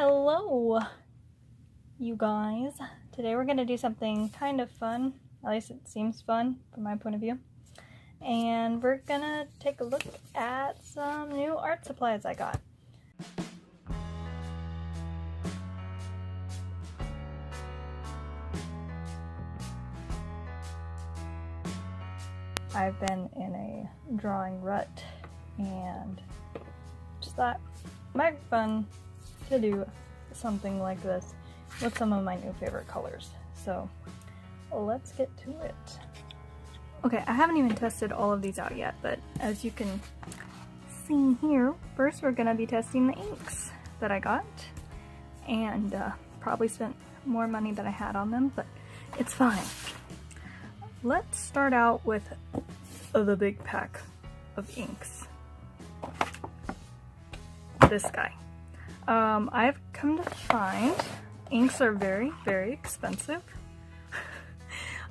Hello, you guys. Today we're going to do something kind of fun, at least it seems fun from my point of view. And we're going to take a look at some new art supplies I got. I've been in a drawing rut and just thought it might be fun to do something like this with some of my new favorite colors. So let's get to it. Okay, I haven't even tested all of these out yet, but as you can see here, first we're gonna be testing the inks that I got, and probably spent more money than I had on them, but it's fine. Let's start out with the big pack of inks. This guy. I've come to find inks are very, very expensive.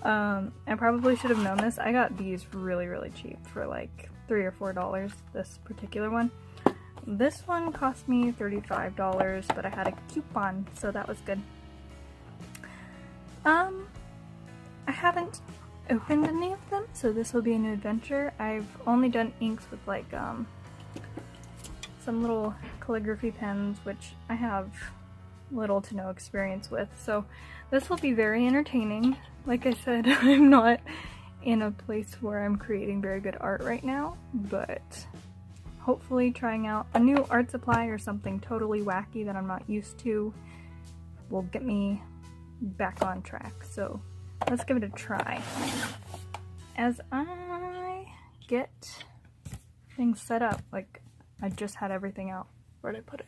I probably should have known this. I got these really, really cheap for like $3 or $4, this particular one. This one cost me $35, but I had a coupon, so that was good. I haven't opened any of them, so this will be a new adventure. I've only done inks with like some little calligraphy pens, which I have little to no experience with, so this will be very entertaining. Like I said, I'm not in a place where I'm creating very good art right now, but hopefully trying out a new art supply or something totally wacky that I'm not used to will get me back on track. So let's give it a try. As I get things set up, like I just had everything out. Where'd I put it?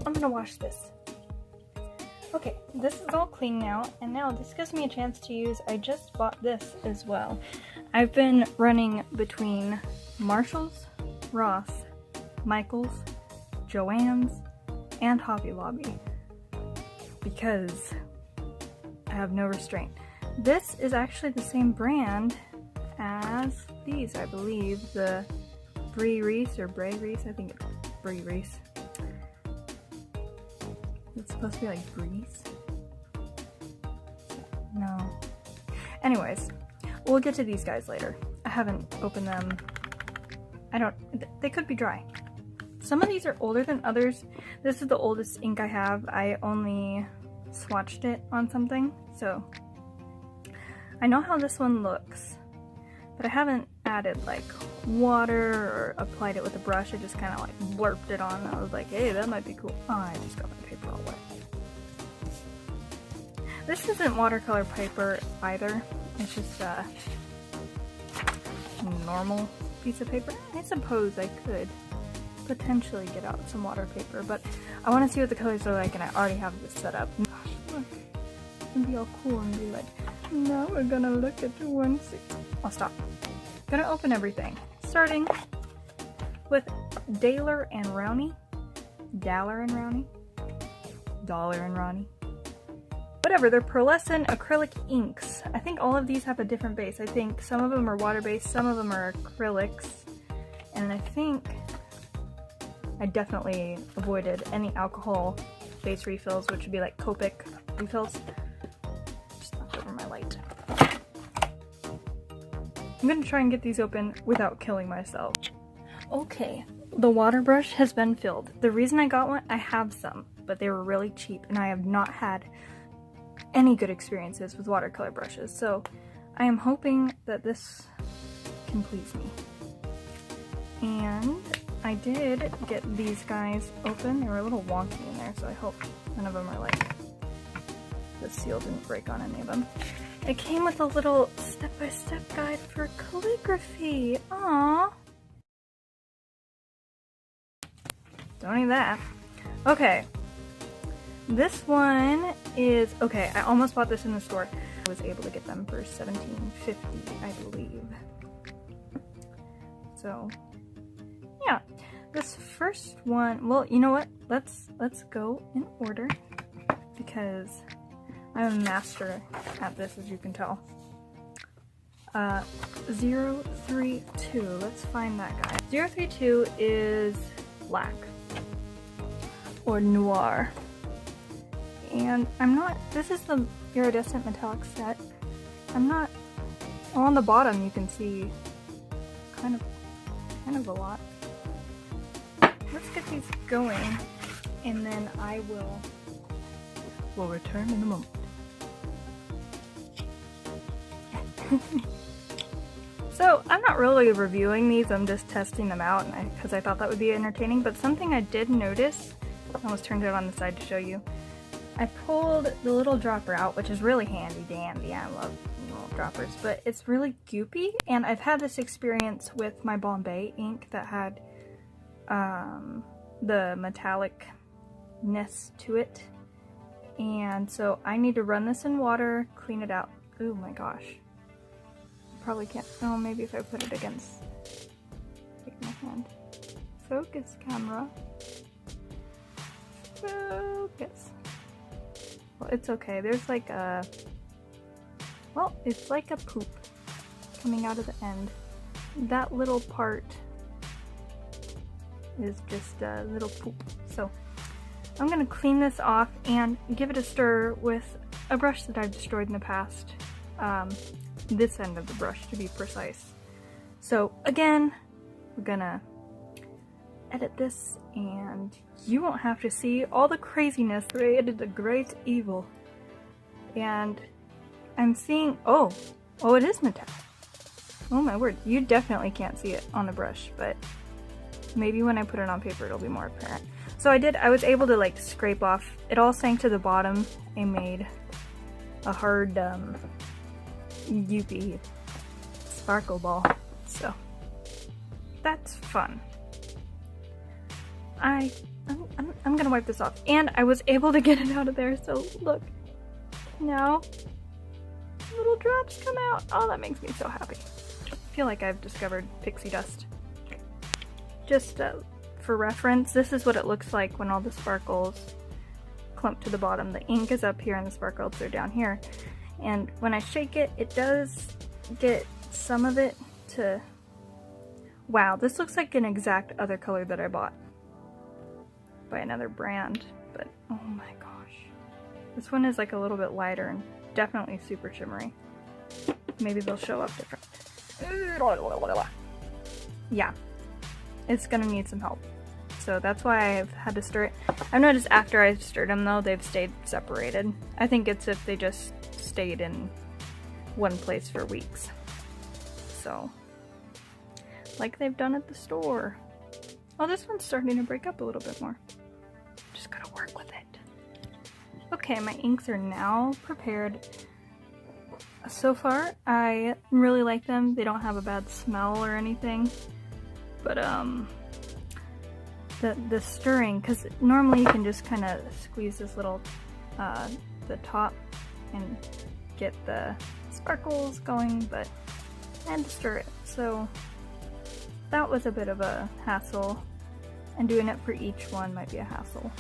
I'm gonna wash this. Okay, this is all clean now, and now this gives me a chance to use, I just bought this as well. I've been running between Marshall's, Ross, Michael's, Joann's, and Hobby Lobby because I have no restraint. This is actually the same brand as these, I believe, the Brie Reese or Bray Reese. I think it's Brie Reese. It's supposed to be like Breeze. No. Anyways, we'll get to these guys later. I haven't opened them. They could be dry. Some of these are older than others. This is the oldest ink I have. I only swatched it on something, so I know how this one looks, but I haven't added like water or applied it with a brush. I just kind of like blurped it on. I was like, hey, that might be cool. Oh, I just got my paper all wet. This isn't watercolor paper either. It's just a normal piece of paper. I suppose I could potentially get out some water paper, but I want to see what the colors are like, and I already have this set up. Gosh, look. And be all cool and be like, now we're gonna look at the one. I'll stop. Gonna open everything, starting with Daler and Rowney. Daler and Rowney? Dollar and Ronnie. Whatever, they're pearlescent acrylic inks. I think all of these have a different base. I think some of them are water-based, some of them are acrylics, and I think I definitely avoided any alcohol-based refills, which would be like Copic refills. Just knocked over my light. I'm gonna try and get these open without killing myself. Okay, the water brush has been filled. The reason I got one, I have some, but they were really cheap, and I have not had any good experiences with watercolor brushes, so I am hoping that this can please me. And I did get these guys open. They were a little wonky in there, so I hope none of them are like, the seal didn't break on any of them. It came with a little step-by-step guide for calligraphy. Aww. Don't need that. Okay. This one is, okay, I almost bought this in the store. I was able to get them for $17.50, I believe. So, yeah. This first one, well, you know what? Let's go in order because I'm a master at this, as you can tell. 032. Let's find that guy. 032 is black or noir. And I'm not, this is the iridescent metallic set. I'm not, well, on the bottom you can see kind of a lot. Let's get these going and then I will return in a moment. So I'm not really reviewing these, I'm just testing them out because I thought that would be entertaining, but something I did notice, I almost turned it on the side to show you, I pulled the little dropper out, which is really handy dandy, I love little droppers, but it's really goopy, and I've had this experience with my Bombay ink that had the metallicness to it, and so I need to run this in water, clean it out. Oh my gosh. Probably can't. Oh, maybe if I put it against like my hand. Focus, camera. Focus. Well, it's okay. There's like a, well, it's like a poop coming out of the end. That little part is just a little poop. So I'm gonna clean this off and give it a stir with a brush that I've destroyed in the past. This end of the brush to be precise. So again, we're gonna edit this and you won't have to see all the craziness created the great evil. And I'm seeing, oh it is metallic. Oh my word, you definitely can't see it on the brush, but maybe when I put it on paper it'll be more apparent. So I was able to like scrape off, it all sank to the bottom. I made a hard goopy sparkle ball, so that's fun. I'm gonna wipe this off, and I was able to get it out of there, so look, now little drops come out. Oh, that makes me so happy. I feel like I've discovered pixie dust. Just for reference, this is what it looks like when all the sparkles clump to the bottom. The ink is up here and the sparkles are down here. And when I shake it, it does get some of it to... Wow, this looks like an exact other color that I bought by another brand, but oh my gosh. This one is like a little bit lighter and definitely super shimmery. Maybe they'll show up different. Yeah, it's gonna need some help. So that's why I've had to stir it. I've noticed after I've stirred them though, they've stayed separated. I think it's if they just stayed in one place for weeks. So, like they've done at the store. Oh, this one's starting to break up a little bit more. Just gotta work with it. Okay, my inks are now prepared. So far, I really like them. They don't have a bad smell or anything. But, the stirring, because normally you can just kind of squeeze this little, the top and get the sparkles going, but I had to stir it. So that was a bit of a hassle, and doing it for each one might be a hassle.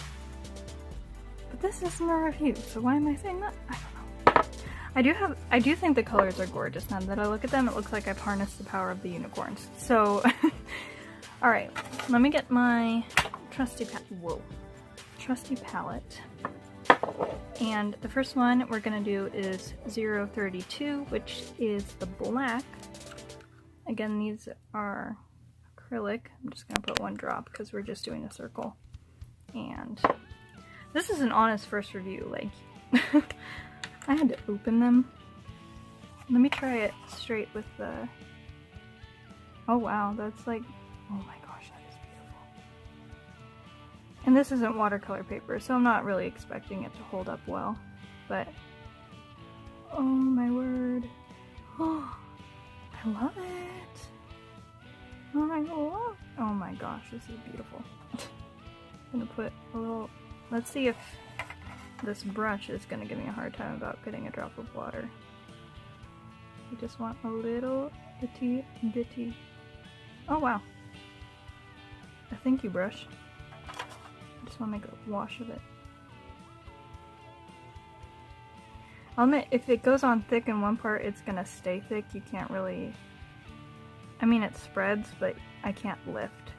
But this isn't a review, so why am I saying that? I don't know. I do think the colors are gorgeous. Now that I look at them, it looks like I've harnessed the power of the unicorns. So, alright, let me get my trusty palette. And the first one we're gonna do is 032, which is the black. Again, these are acrylic. I'm just gonna put one drop because we're just doing a circle. And this is an honest first review, like, I had to open them. Let me try it straight with the, oh wow, that's like, oh my gosh, that is beautiful. And this isn't watercolor paper, so I'm not really expecting it to hold up well, but oh my word. Oh, I love it. Oh my god. Oh my gosh, this is beautiful. I'm gonna put a little, let's see if this brush is gonna give me a hard time about getting a drop of water. You just want a little bitty. Oh wow. A thank you brush. I just want to make a wash of it. I'll admit, if it goes on thick in one part, it's gonna stay thick. You can't really... I mean, it spreads, but I can't lift.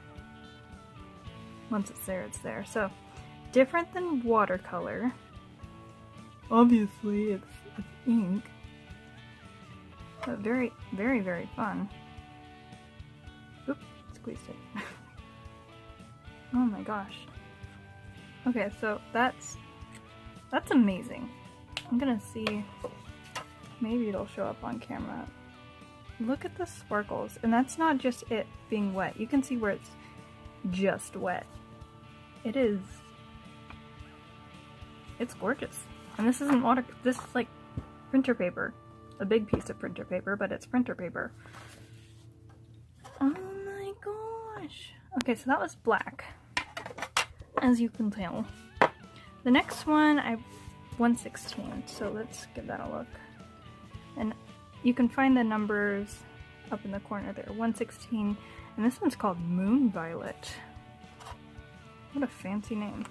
Once it's there, it's there. So, different than watercolor. Obviously, it's ink. But very, very, very fun. Oop, squeezed it. Oh my gosh. Okay, so that's amazing. I'm gonna see, maybe it'll show up on camera. Look at the sparkles, and that's not just it being wet. You can see where it's just wet. It's gorgeous. And this isn't water, this is like printer paper. A big piece of printer paper, but it's printer paper. Oh my gosh. Okay, so that was black, as you can tell. The next one, 116, so let's give that a look. And you can find the numbers up in the corner there, 116, and this one's called Moon Violet. What a fancy name.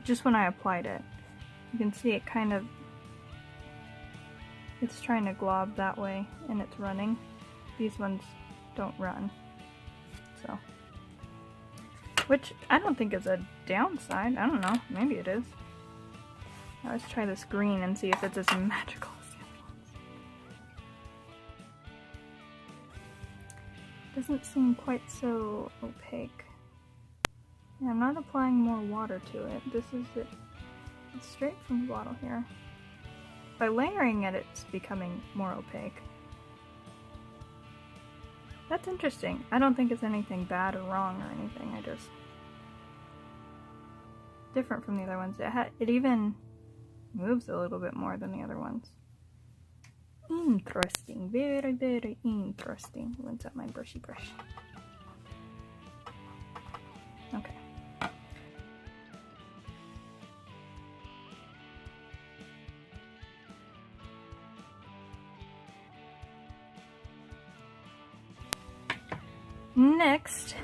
Just when I applied it, you can see it kind of, it's trying to glob that way and it's running. These ones don't run, so, which I don't think is a downside. I don't know, maybe it is. Now let's try this green and see if it's as magical as the other ones. Doesn't seem quite so opaque. Yeah, I'm not applying more water to it. This is it. It's straight from the bottle here. By layering it, it's becoming more opaque. That's interesting. I don't think it's anything bad or wrong or anything. I just... different from the other ones. It even moves a little bit more than the other ones. Interesting. Very, very interesting. Rinse out my brushy brush. Okay. Next,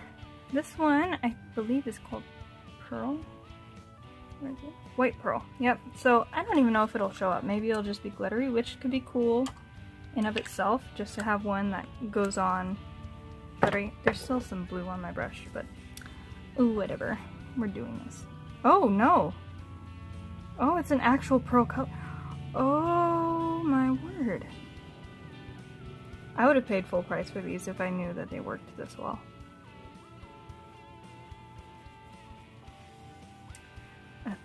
this one I believe is called Pearl. Where is it? White Pearl. Yep. So I don't even know if it'll show up. Maybe it'll just be glittery, which could be cool in of itself, just to have one that goes on glittery. There's still some blue on my brush, but ooh, whatever. We're doing this. Oh no! Oh, it's an actual pearl color. Oh my word. I would have paid full price for these if I knew that they worked this well.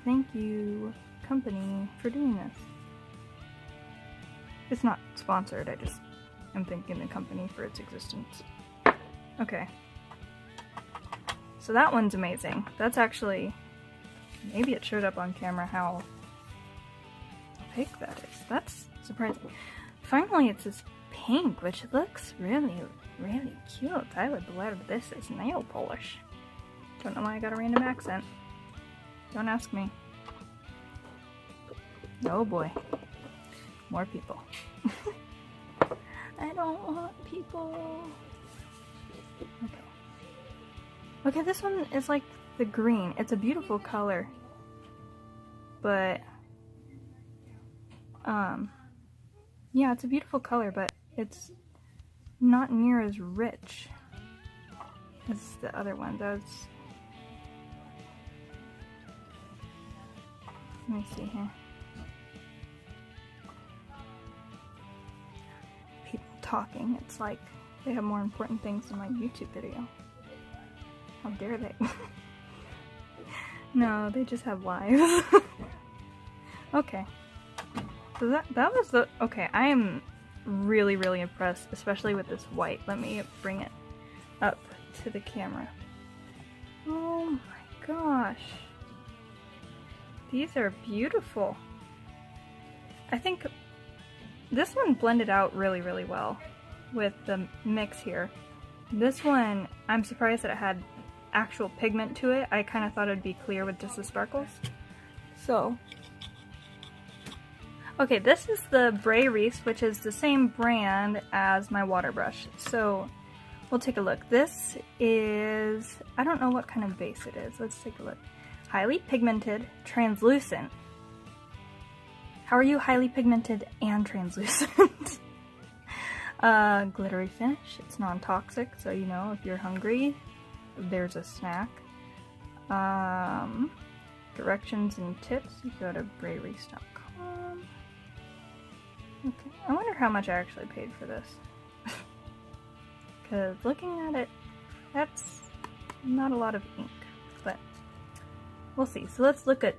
Thank you, company, for doing this. It's not sponsored, I just am thanking the company for its existence. Okay. So that one's amazing. That's actually... maybe it showed up on camera how opaque that is. That's surprising. Finally, it's this pink, which looks really, really cute. I would wear this as nail polish. Don't know why I got a random accent. Don't ask me. Oh boy. More people. I don't want people. Okay. Okay, this one is like the green. It's a beautiful color. But, yeah, it's a beautiful color, but it's not near as rich as the other one. Let me see here. People talking. It's like they have more important things than my YouTube video. How dare they? No, they just have lives. Okay. So that was the... okay, I am really, really impressed, especially with this white. Let me bring it up to the camera. Oh my gosh. These are beautiful. I think this one blended out really, really well with the mix here. This one, I'm surprised that it had actual pigment to it. I kind of thought it'd be clear with just the sparkles. So, okay, this is the Bray Reese, which is the same brand as my water brush. So, we'll take a look. This is, I don't know what kind of base it is. Let's take a look. Highly pigmented, translucent. How are you highly pigmented and translucent? Glittery finish. It's non-toxic, so you know if you're hungry, there's a snack. Directions and tips. You go to brayreese.com. Okay. I wonder how much I actually paid for this. Because looking at it, that's not a lot of ink, but we'll see. So let's look at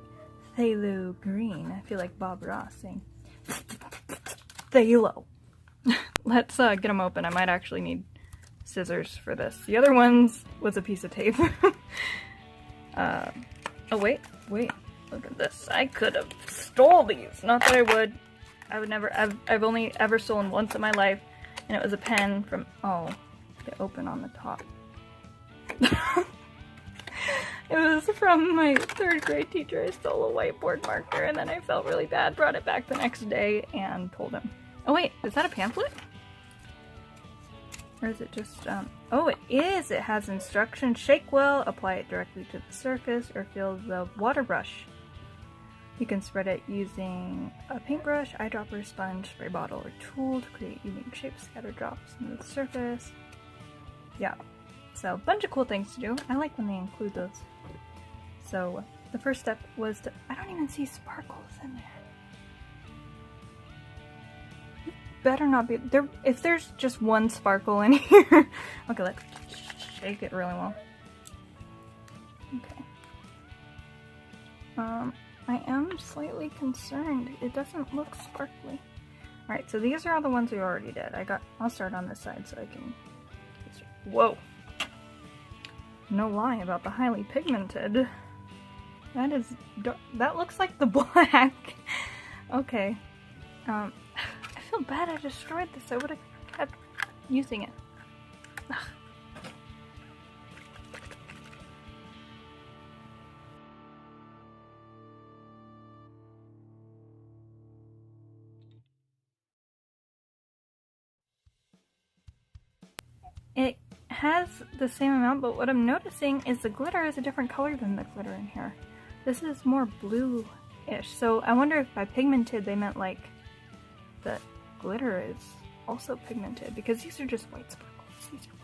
Phthalo Green. I feel like Bob Ross saying Phthalo. Let's get them open. I might actually need scissors for this. The other ones was a piece of tape. Oh wait, look at this. I could have stole these. Not that I would. I would never. I've only ever stolen once in my life, and it was a pen from, oh, they open on the top. It was from my 3rd grade teacher. I stole a whiteboard marker, and then I felt really bad, brought it back the next day, and told him. Oh wait, is that a pamphlet? Or is it just, oh it is! It has instructions. Shake well, apply it directly to the surface, or fill the water brush. You can spread it using a paintbrush, eyedropper, sponge, spray bottle, or tool to create unique shapes, scatter drops, smooth surface. Yeah, so a bunch of cool things to do. I like when they include those. So the first step was to, I don't even see sparkles in there. Better not be there. If there's just one sparkle in here. Okay, let's shake it really well. Okay. I am slightly concerned. It doesn't look sparkly. Alright, so these are all the ones we already did. I'll start on this side so I can. Whoa! No lie about the highly pigmented. That looks like the black. Okay. I feel bad I destroyed this. I would have kept using it. Ugh. It has the same amount, but what I'm noticing is the glitter is a different color than the glitter in here. This is more blue-ish. So I wonder if by pigmented they meant like the glitter is also pigmented, because these are just white sparkles. These are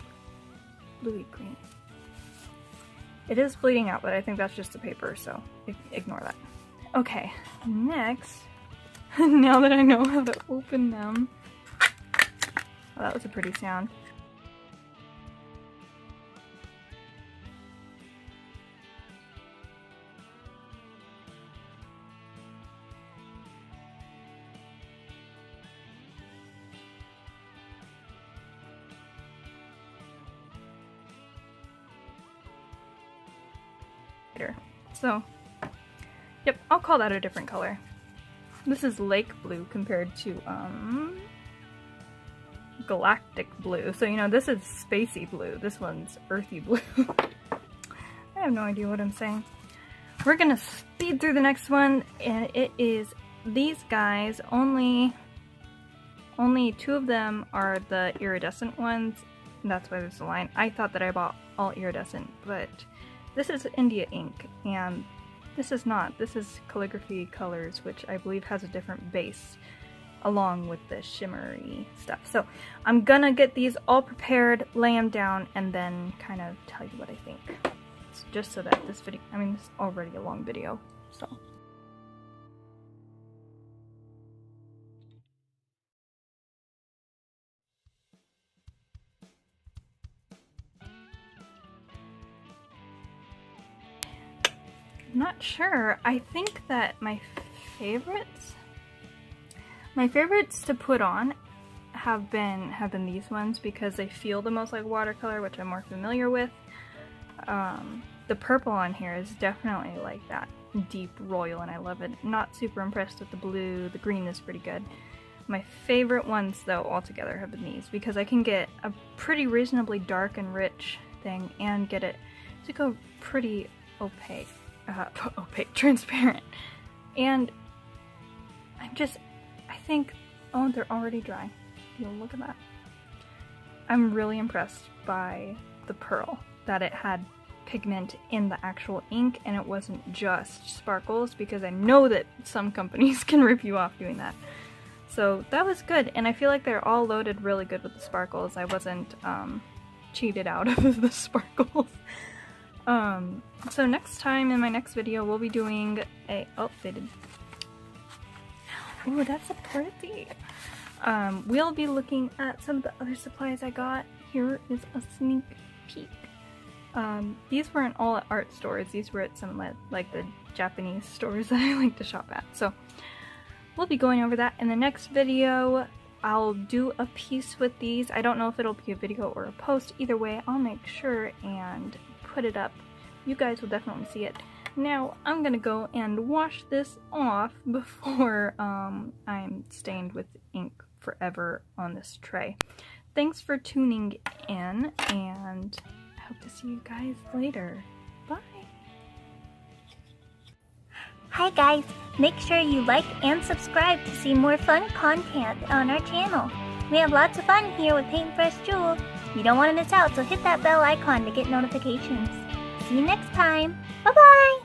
bluey green. It is bleeding out, but I think that's just the paper, so ignore that. Okay, next, now that I know how to open them. Oh, that was a pretty sound. So, yep, I'll call that a different color. This is lake blue compared to, galactic blue. So, you know, this is spacey blue. This one's earthy blue. I have no idea what I'm saying. We're gonna speed through the next one, and it is these guys. Only 2 of them are the iridescent ones, and that's why there's a line. I thought that I bought all iridescent, but this is India ink, and this is not. This is Calligraphy Colors, which I believe has a different base along with the shimmery stuff. So I'm gonna get these all prepared, lay them down, and then kind of tell you what I think. It's just so that this video, I mean, this is already a long video, so. Not sure. I think that my favorites to put on have been these ones because they feel the most like watercolor, which I'm more familiar with. the purple on here is definitely like that deep royal, and I love it. Not super impressed with the blue. The green is pretty good. My favorite ones, though, altogether have been these, because I can get a pretty reasonably dark and rich thing and get it to go pretty opaque, transparent. And I think, oh, they're already dry. You know, look at that. I'm really impressed by the pearl, that it had pigment in the actual ink and it wasn't just sparkles, because I know that some companies can rip you off doing that. So that was good, and I feel like they're all loaded really good with the sparkles. I wasn't cheated out of the sparkles. So next time, in my next video, we'll be doing a, oh, they did. Ooh, that's a pretty. We'll be looking at some of the other supplies I got. Here is a sneak peek. These weren't all at art stores. These were at some like the Japanese stores that I like to shop at. So we'll be going over that in the next video. I'll do a piece with these. I don't know if it'll be a video or a post. Either way, I'll make sure and put it up. You guys will definitely see it. Now, I'm gonna go and wash this off before I'm stained with ink forever on this tray. Thanks for tuning in, and I hope to see you guys later. Bye! Hi guys, make sure you like and subscribe to see more fun content on our channel. We have lots of fun here with Paintbrush Jewel. You don't want to miss out, so hit that bell icon to get notifications. See you next time. Bye bye!